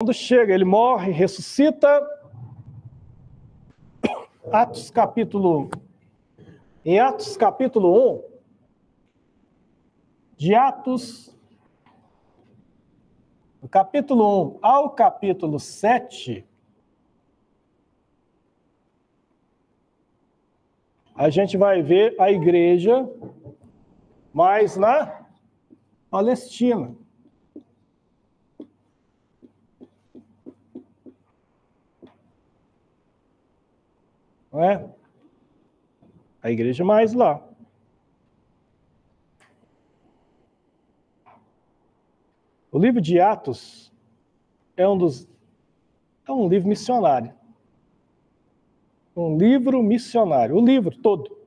Quando chega, ele morre, ressuscita. Em Atos capítulo 1, de Atos, do capítulo 1 ao capítulo 7, a gente vai ver a igreja mais na Palestina. Não é? A igreja mais lá. O livro de Atos é um livro missionário. Um livro missionário, o livro todo.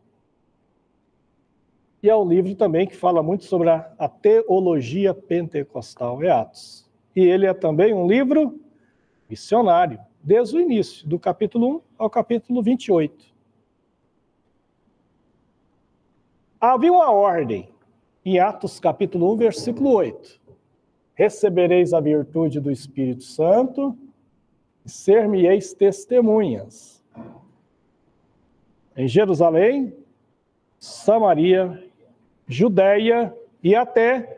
E é um livro também que fala muito sobre a teologia pentecostal, é Atos. E ele é também um livro missionário, desde o início, do capítulo 1 ao capítulo 28. Havia uma ordem, em Atos capítulo 1, versículo 8. Recebereis a virtude do Espírito Santo e ser-me-eis testemunhas em Jerusalém, Samaria, Judeia e até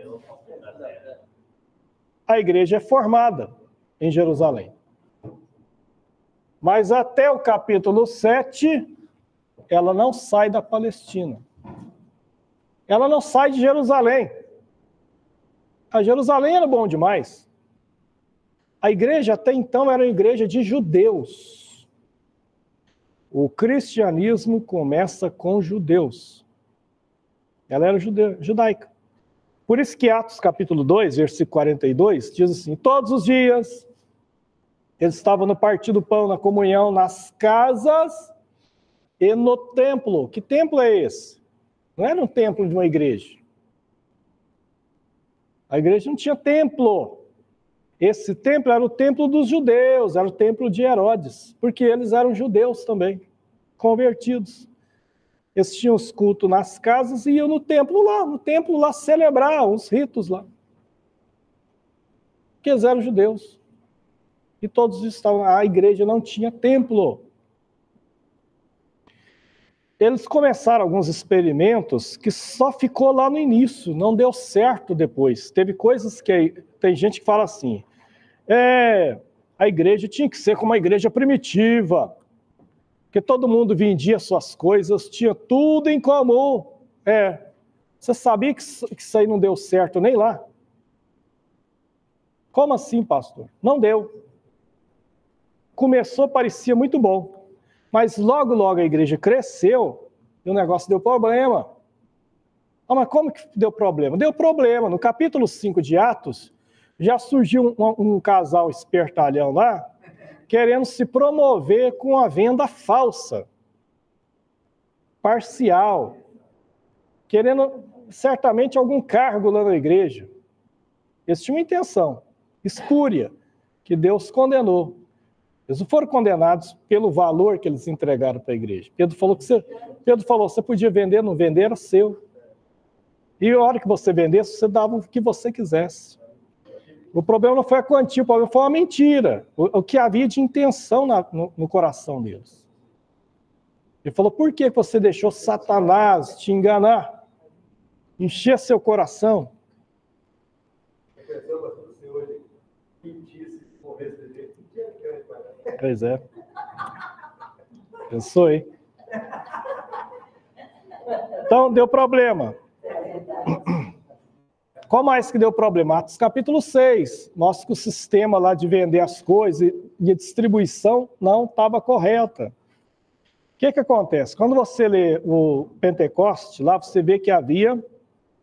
a igreja é formada em Jerusalém. Mas até o capítulo 7, ela não sai da Palestina. Ela não sai de Jerusalém. A Jerusalém era bom demais. A igreja até então era uma igreja de judeus. O cristianismo começa com judeus. Ela era judaica. Por isso que Atos capítulo 2, versículo 42, diz assim: todos os dias eles estavam no partir do pão, na comunhão, nas casas e no templo. Que templo é esse? Não era um templo de uma igreja. A igreja não tinha templo. Esse templo era o templo dos judeus, era o templo de Herodes, porque eles eram judeus também, convertidos. Eles tinham os cultos nas casas e iam no templo lá celebrar os ritos lá. Porque eles eram judeus. E todos estavam, a igreja não tinha templo. Eles começaram alguns experimentos que só ficou lá no início, não deu certo depois. Teve coisas que tem gente que fala assim, a igreja tinha que ser como uma igreja primitiva, que todo mundo vendia suas coisas, tinha tudo em comum. Você sabia que isso aí não deu certo nem lá? Como assim, pastor? Não deu. Começou, parecia muito bom. Mas logo a igreja cresceu e o negócio deu problema. Mas como que deu problema? Deu problema. No capítulo 5 de Atos, já surgiu um casal espertalhão lá, querendo se promover com a venda falsa, parcial, querendo certamente algum cargo lá na igreja. Eles tinham uma intenção espúria, que Deus condenou. Eles não foram condenados pelo valor que eles entregaram para a igreja. Pedro falou, você podia vender, não vender, era seu. E a hora que você vendesse, você dava o que você quisesse. O problema não foi a quantia, o problema foi uma mentira. O que havia de intenção no coração deles. Ele falou, por que você deixou Satanás te enganar? Encher seu coração? Pois é. Pensou, hein? Então, deu problema. Qual mais que deu problema? Atos capítulo 6. Mostra que o sistema lá de vender as coisas e a distribuição não estava correta. O que acontece? Quando você lê o Pentecoste, lá você vê que havia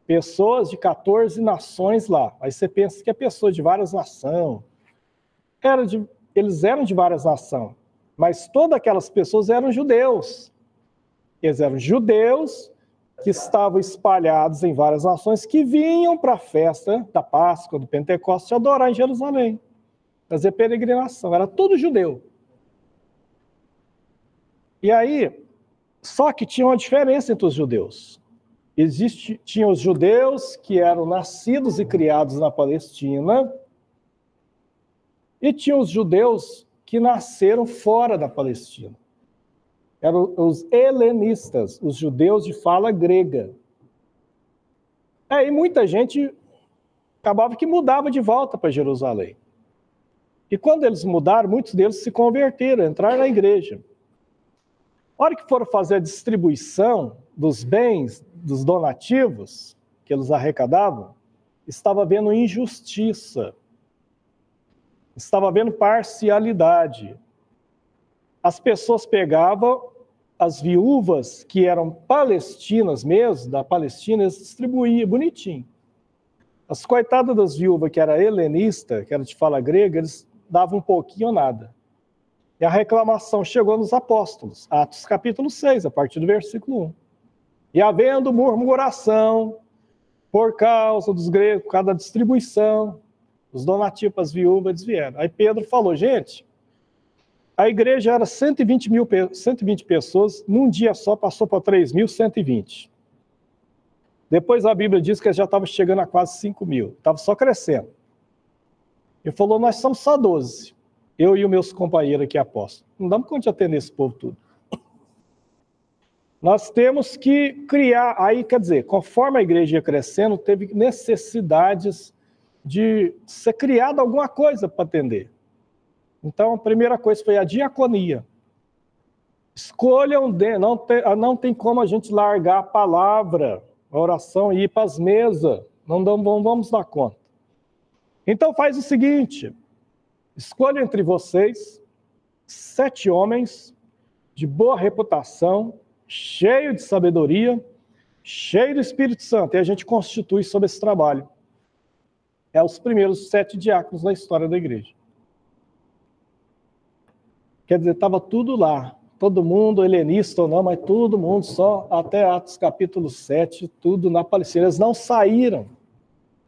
pessoas de 14 nações lá. Aí você pensa que é pessoa de várias nações. Eles eram de várias nações, mas todas aquelas pessoas eram judeus. Eles eram judeus que estavam espalhados em várias nações, que vinham para a festa da Páscoa, do Pentecostes, adorar em Jerusalém, fazer peregrinação. Era tudo judeu. E aí, só que tinha uma diferença entre os judeus. Tinham os judeus que eram nascidos e criados na Palestina, E tinha os judeus que nasceram fora da Palestina. Eram os helenistas, os judeus de fala grega. E muita gente acabava que mudava de volta para Jerusalém. E quando eles mudaram, muitos deles se converteram, entraram na igreja. Na hora que foram fazer a distribuição dos bens, dos donativos que eles arrecadavam, estava havendo injustiça, estava havendo parcialidade. As pessoas pegavam as viúvas que eram palestinas mesmo, da Palestina, eles distribuíam bonitinho. As coitadas das viúvas que era helenista, que era de fala grega, eles davam um pouquinho ou nada. E a reclamação chegou nos apóstolos, Atos capítulo 6, a partir do versículo 1. E havendo murmuração por causa dos gregos, por causa da distribuição, os donativos para as viúvas, eles vieram. Aí Pedro falou, gente, a igreja era 120 pessoas, num dia só passou para 3.120. Depois a Bíblia diz que já estava chegando a quase 5.000, estava só crescendo. Ele falou, nós somos só 12, eu e os meus companheiros aqui apóstolos. Não damos conta de atender esse povo tudo. Nós temos que criar, aí quer dizer, conforme a igreja ia crescendo, teve necessidades de ser criada alguma coisa para atender. Então, a primeira coisa foi a diaconia. Escolham, não tem como a gente largar a palavra, a oração e ir para as mesas. Não vamos dar conta. Então, faz o seguinte, escolha entre vocês 7 homens de boa reputação, cheio de sabedoria, cheio do Espírito Santo, e a gente constitui sobre esse trabalho. É os primeiros 7 diáconos da história da igreja. Quer dizer, estava tudo lá, todo mundo, helenista ou não, mas todo mundo só, até Atos capítulo 7, tudo na Palestina. Eles não saíram.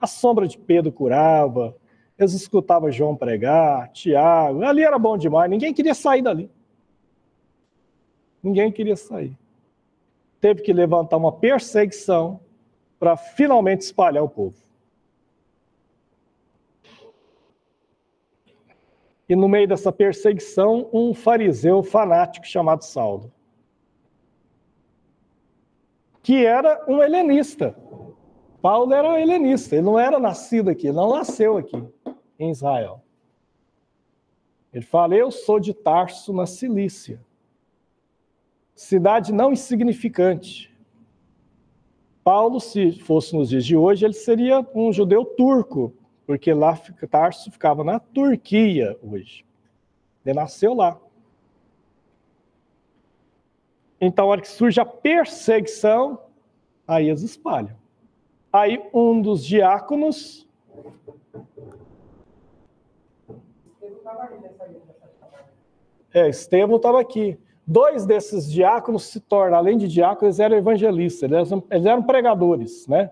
A sombra de Pedro curava, eles escutavam João pregar, Tiago, ali era bom demais, ninguém queria sair dali. Ninguém queria sair. Teve que levantar uma perseguição para finalmente espalhar o povo. E no meio dessa perseguição, um fariseu fanático chamado Saulo, que era um helenista. Paulo era um helenista, ele não era nascido aqui, ele não nasceu aqui, em Israel. Ele fala, eu sou de Tarso, na Cilícia. Cidade não insignificante. Paulo, se fosse nos dias de hoje, ele seria um judeu turco, porque lá Tarso ficava na Turquia hoje. Ele nasceu lá. Então, a hora que surge a perseguição, aí eles espalham. Aí um dos diáconos... Estevão estava aqui. 2 desses diáconos se tornam, além de diáconos, eles eram evangelistas, eles eram pregadores, né?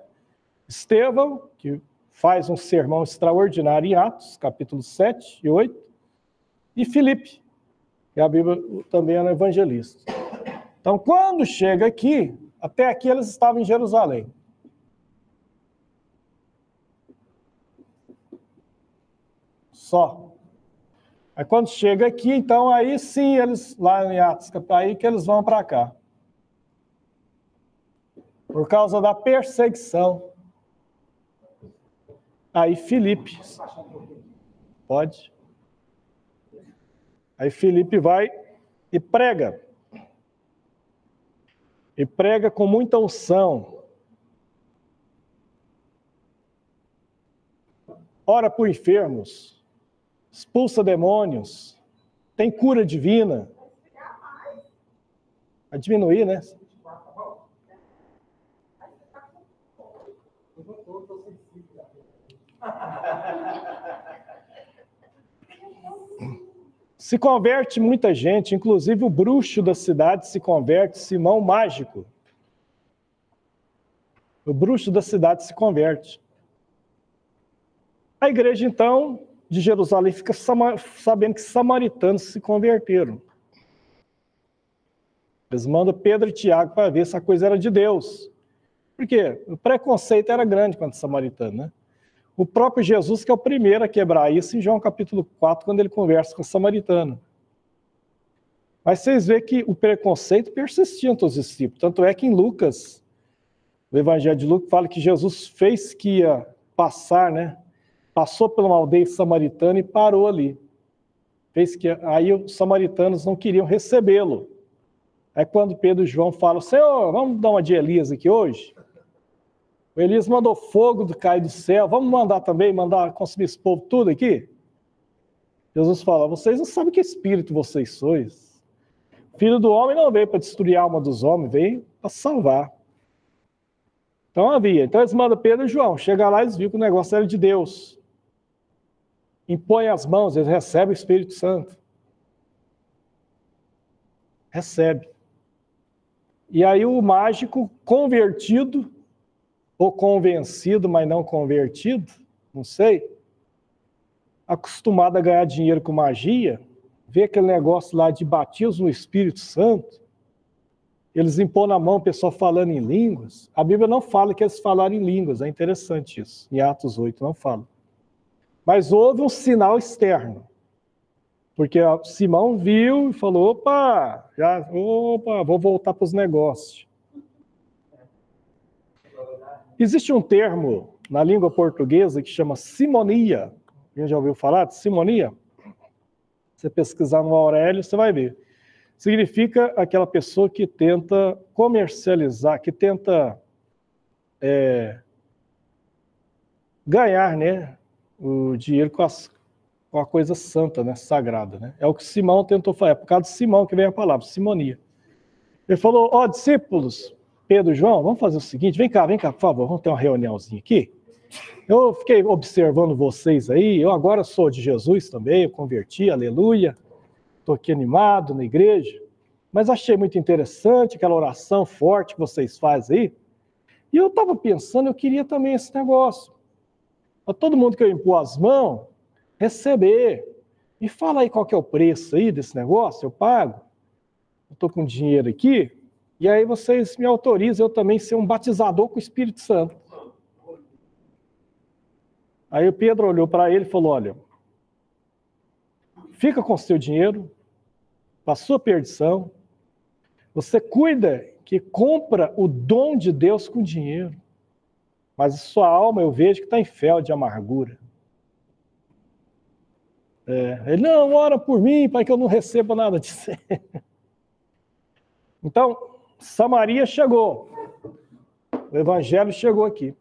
Estevão, que faz um sermão extraordinário em Atos, capítulo 7 e 8, e Filipe, que a Bíblia também era evangelista. Então, quando chega aqui, até aqui eles estavam em Jerusalém. Só. Aí quando chega aqui, então aí sim, eles, lá em Atos, aí que eles vão para cá. Por causa da perseguição. Aí Filipe, pode? Aí Filipe vai e prega. E prega com muita unção. Ora por enfermos, expulsa demônios, tem cura divina. Vai diminuir, né? Se converte muita gente, inclusive o bruxo da cidade se converte, Simão Mágico. O bruxo da cidade se converte. A igreja, então, de Jerusalém fica sabendo que samaritanos se converteram. Eles mandam Pedro e Tiago para ver se a coisa era de Deus. Por quê? O preconceito era grande contra o samaritano, né? O próprio Jesus que é o primeiro a quebrar isso em João capítulo 4, quando ele conversa com o samaritano. Mas vocês veem que o preconceito persistia entre os discípulos. Tanto é que em Lucas, o Evangelho de Lucas fala que Jesus fez que ia passar, né? Passou por uma aldeia samaritana e parou ali. Fez que aí os samaritanos não queriam recebê-lo. Aí quando Pedro e João falam, Senhor, vamos dar uma de Elias aqui hoje? O Elias mandou fogo cair do céu, vamos mandar também, mandar consumir esse povo tudo aqui? Jesus fala, vocês não sabem que espírito vocês sois. Filho do homem não veio para destruir a alma dos homens, veio para salvar. Então eles mandam Pedro e João, chega lá e eles viram que o negócio era de Deus. Impõe as mãos, eles recebem o Espírito Santo. Recebe. E aí o mágico convertido, ou convencido, mas não convertido, não sei, acostumado a ganhar dinheiro com magia, vê aquele negócio lá de batismo no Espírito Santo, eles impõem na mão o pessoal falando em línguas. A Bíblia não fala que eles falaram em línguas, é interessante isso. Em Atos 8 não fala. Mas houve um sinal externo. Porque Simão viu e falou, opa, vou voltar para os negócios. Existe um termo na língua portuguesa que chama simonia. Quem já ouviu falar de simonia? Você pesquisar no Aurélio, você vai ver. Significa aquela pessoa que tenta comercializar, que tenta ganhar, né, o dinheiro com a coisa santa, né, sagrada. Né? É o que Simão tentou fazer. É por causa de Simão que vem a palavra, simonia. Ele falou, discípulos, Pedro e João, vamos fazer o seguinte, vem cá, por favor, vamos ter uma reuniãozinha aqui. Eu fiquei observando vocês aí, eu agora sou de Jesus também, eu converti, aleluia. Estou aqui animado na igreja, mas achei muito interessante aquela oração forte que vocês fazem aí. E eu estava pensando, eu queria também esse negócio. Para todo mundo que eu impor as mãos, receber. Me fala aí qual que é o preço aí desse negócio, eu pago. Eu estou com dinheiro aqui, e aí vocês me autorizam eu também ser um batizador com o Espírito Santo. Aí o Pedro olhou para ele e falou, olha, fica com o seu dinheiro, para a sua perdição, você cuida que compra o dom de Deus com dinheiro, mas a sua alma eu vejo que está em fel de amargura. Ele, não, ora por mim, para que eu não receba nada disso. Então, Samaria chegou, o evangelho chegou aqui.